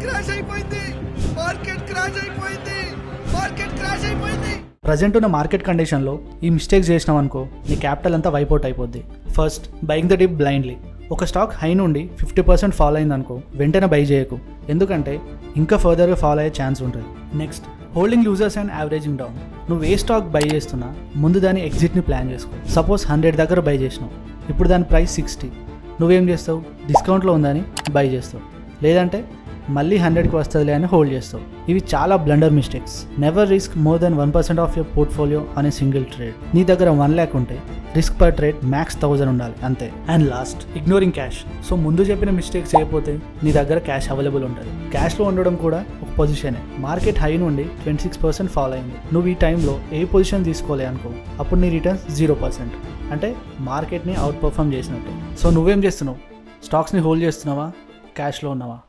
Crash అయిపోయింది. Market crash అయిపోయింది. Market crash అయిపోయింది. ప్రజెంట్ ఉన్న మార్కెట్ కండిషన్లో ఈ మిస్టేక్స్ చేసినాం అనుకో, నీ క్యాపిటల్ అంతా వైపౌట్ అయిపోద్ది. First, buying the dip blindly. ఒక స్టాక్ హై నుండి 50% ఫాల్ అయిందనుకో, వెంటనే బై చేయకు, ఎందుకంటే ఇంకా ఫర్దర్గా ఫాల్ అయ్యే ఛాన్స్ ఉంటుంది. Next, holding losers and averaging down. నువ్వు ఏ స్టాక్ బై చేస్తున్నా ముందు దాని ఎగ్జిట్ని ప్లాన్ చేసుకో. సపోజ్ 100 దగ్గర బై చేసినావు, ఇప్పుడు దాని ప్రైస్ 60. నువ్వేం చేస్తావు? డిస్కౌంట్లో ఉందని బై చేస్తావు, లేదంటే మళ్ళీ 100కి వస్తుందిలే అని హోల్డ్ చేస్తావు. ఇవి చాలా blunder mistakes. Never risk more than 1% of your portfolio on a single trade. నీ దగ్గర 1 lakh ఉంటే రిస్క్ పర్ ట్రేడ్ మ్యాక్స్ 1000 ఉండాలి, అంతే. And last, ignoring cash. So ముందు చెప్పిన మిస్టేక్స్ చేయకపోతే నీ దగ్గర క్యాష్ అవైలబుల్ ఉంటుంది. క్యాష్లో ఉండడం కూడా ఒక పొజిషనే. మార్కెట్ హై నుండి 26% ఫాల్ అయింది. నువ్వు ఈ టైంలో ఏ పొజిషన్ తీసుకోలే అనుకో, అప్పుడు నీ రిటర్న్స్ 0%. అంటే మార్కెట్ని అవుట్ పర్ఫామ్ చేసినట్టు. సో నువ్వేం చేస్తున్నావు? స్టాక్స్ని హోల్డ్ చేస్తున్నావా? క్యాష్లో ఉన్నావా?